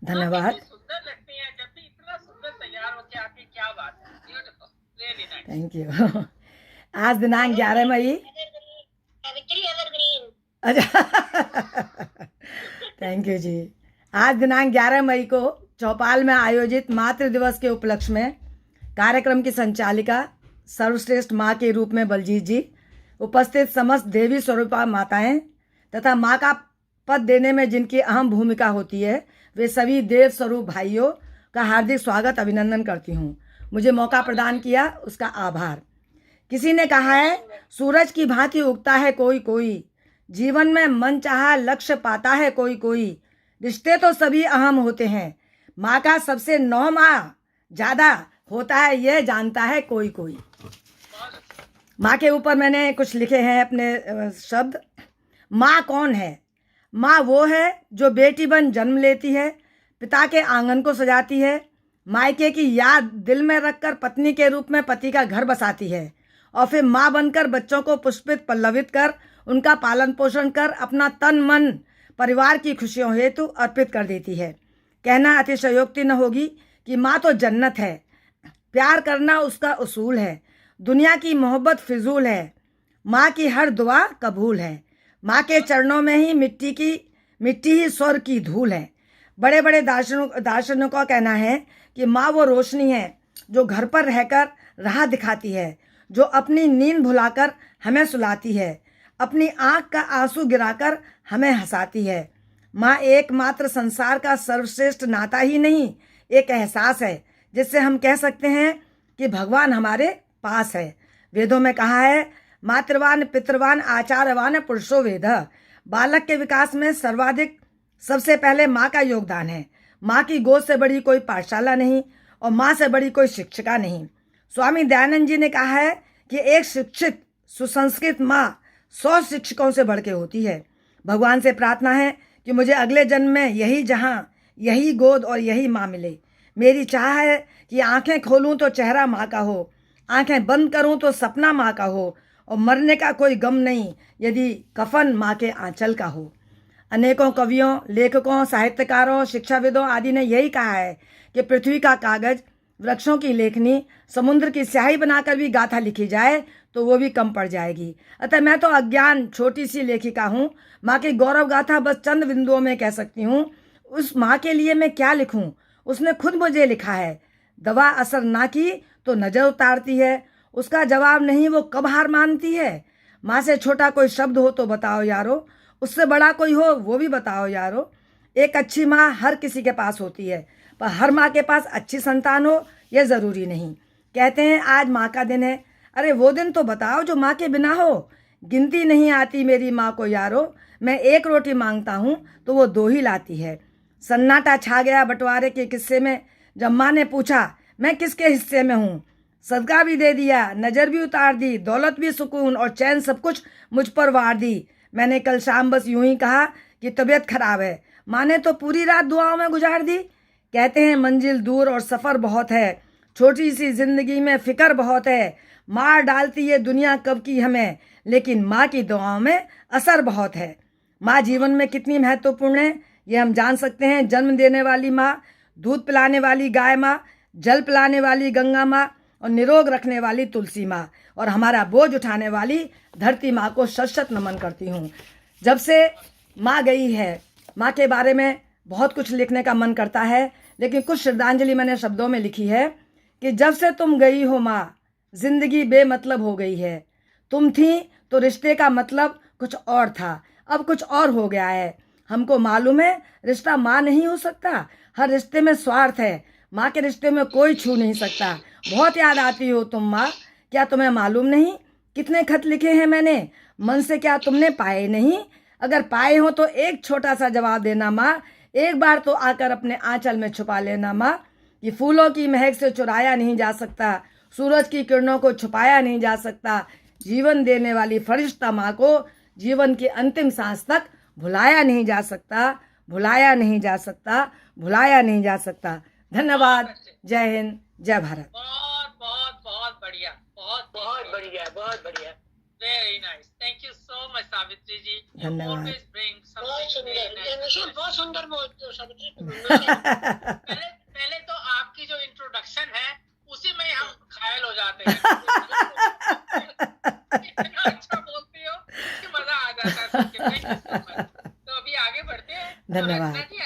धन्यवाद। सुंदर लगती हैं, जब भी इतना सुंदर तैयार होके आती, क्या बात है, beautiful, really nice. Thank you. आज दिनांक 11 मई। अच्छा। थैंक यू जी। आज दिनांक 11 मई को चौपाल में आयोजित मातृ दिवस के उपलक्ष्य में कार्यक्रम की संचालिका सर्वश्रेष्ठ माँ के रूप में बलजीत जी, उपस्थित समस्त देवी स्वरूपा माताएं तथा माँ का पद देने में जिनकी अहम भूमिका होती है, वे सभी देव स्वरूप भाइयों का हार्दिक स्वागत अभिनंदन करती हूँ। मुझे मौका प्रदान किया उसका आभार। किसी ने कहा है, सूरज की भांति उगता है कोई कोई, जीवन में मन चाहा लक्ष्य पाता है कोई कोई, रिश्ते तो सभी अहम होते हैं, माँ का सबसे 9 माह ज़्यादा होता है यह जानता है कोई कोई। माँ के ऊपर मैंने कुछ लिखे हैं अपने शब्द। माँ कौन है? माँ वो है जो बेटी बन जन्म लेती है, पिता के आंगन को सजाती है, मायके की याद दिल में रखकर पत्नी के रूप में पति का घर बसाती है और फिर माँ बनकर बच्चों को पुष्पित पल्लवित कर उनका पालन पोषण कर अपना तन मन परिवार की खुशियों हेतु अर्पित कर देती है। कहना अतिशयोक्ति न होगी कि माँ तो जन्नत है, प्यार करना उसका उसूल है, दुनिया की मोहब्बत फिजूल है, माँ की हर दुआ कबूल है, माँ के चरणों में ही मिट्टी ही स्वर्ग की धूल है। बड़े बड़े दार्शनिकों का कहना है कि माँ वो रोशनी है जो घर पर रहकर राह दिखाती है, जो अपनी नींद भुलाकर हमें सुलाती है, अपनी आँख का आंसू गिराकर हमें हंसाती है। माँ एकमात्र संसार का सर्वश्रेष्ठ नाता ही नहीं, एक एहसास है जिससे हम कह सकते हैं कि भगवान हमारे पास है। वेदों में कहा है, मातृवान पितृवान आचार्यवान पुरुषो वेद। बालक के विकास में सर्वाधिक सबसे पहले माँ का योगदान है। माँ की गोद से बड़ी कोई पाठशाला नहीं और माँ से बड़ी कोई शिक्षिका नहीं। स्वामी दयानंद जी ने कहा है कि एक शिक्षित सुसंस्कृत माँ 100 शिक्षकों से बढ़ के होती है। भगवान से प्रार्थना है कि मुझे अगले जन्म में यही जहाँ, यही गोद और यही माँ मिले। मेरी चाह है कि आंखें खोलूं तो चेहरा माँ का हो, आंखें बंद करूं तो सपना माँ का हो, और मरने का कोई गम नहीं यदि कफन माँ के आंचल का हो। अनेकों कवियों, लेखकों, साहित्यकारों, शिक्षाविदों आदि ने यही कहा है कि पृथ्वी का कागज, वृक्षों की लेखनी, समुद्र की स्याही बनाकर भी गाथा लिखी जाए तो वो भी कम पड़ जाएगी। अतः मैं तो अज्ञान छोटी सी लेखिका हूँ। माँ की गौरव गाथा बस चंद बिंदुओं में कह सकती हूँ। उस माँ के लिए मैं क्या लिखूँ? उसने खुद मुझे लिखा है, दवा असर ना की तो नजर उतारती है, उसका जवाब नहीं वो कब हार मानती है। माँ से छोटा कोई शब्द हो तो बताओ यारो, उससे बड़ा कोई हो वो भी बताओ यारो। एक अच्छी माँ हर किसी के पास होती है, पर हर माँ के पास अच्छी संतान हो यह ज़रूरी नहीं। कहते हैं आज माँ का दिन है, अरे वो दिन तो बताओ जो माँ के बिना हो। गिनती नहीं आती मेरी माँ को यारो, मैं एक रोटी मांगता हूँ तो वो 2 ही लाती है। सन्नाटा छा गया बंटवारे के किस्से में, जब माँ ने पूछा मैं किसके हिस्से में हूँ। सदका भी दे दिया, नज़र भी उतार दी, दौलत भी सुकून और चैन सब कुछ मुझ पर वार दी। मैंने कल शाम बस यूं ही कहा कि तबीयत खराब है, माँ ने तो पूरी रात दुआओं में गुजार दी। कहते हैं मंजिल दूर और सफ़र बहुत है, छोटी सी जिंदगी में फिक्र बहुत है। मार डालती ये दुनिया कब की हमें, लेकिन माँ की दुआओं में असर बहुत है। माँ जीवन में कितनी महत्वपूर्ण है ये हम जान सकते हैं। जन्म देने वाली माँ, दूध पिलाने वाली गाय माँ, जल पिलाने वाली गंगा माँ और निरोग रखने वाली तुलसी माँ, और हमारा बोझ उठाने वाली धरती माँ को शत शत नमन करती हूँ। जब से माँ गई है, माँ के बारे में बहुत कुछ लिखने का मन करता है, लेकिन कुछ श्रद्धांजलि मैंने शब्दों में लिखी है कि जब से तुम गई हो माँ, जिंदगी बेमतलब हो गई है। तुम थी तो रिश्ते का मतलब कुछ और था, अब कुछ और हो गया है। हमको मालूम है रिश्ता माँ नहीं हो सकता, हर रिश्ते में स्वार्थ है, माँ के रिश्ते में कोई छू नहीं सकता। बहुत याद आती हो तुम माँ, क्या तुम्हें मालूम नहीं कितने खत लिखे हैं मैंने, मन से क्या तुमने पाए नहीं? अगर पाए हो तो एक छोटा सा जवाब देना माँ, एक बार तो आकर अपने आंचल में छुपा लेना माँ। ये फूलों की महक से चुराया नहीं जा सकता, सूरज की किरणों को छुपाया नहीं जा सकता। जीवन देने वाली फरिश्ता माँ को जीवन की अंतिम सांस तक भुलाया नहीं जा सकता, भुलाया नहीं जा सकता, भुलाया नहीं जा सकता। धन्यवाद। जय हिंद, जय भारत। बहुत बहुत बहुत बढ़िया, बहुत बहुत बढ़िया, बहुत बढ़िया, very nice. Thank you so much Savitri ji. धन्यवाद। ऑलवेज ब्रिंग समथिंग सुंदर, ये हमेशा बहुत सुंदर बोलते हो सावित्री तुम हमेशा। पहले तो आपकी जो इंट्रोडक्शन है उसी में ही हम घायल हो जाते हैं। इतना अच्छा बोलती हो कि मजा आ जाता है सुन के। Thank you so much। तो अभी आगे बढ़ते हैं। तो धन्यवाद। रचना जी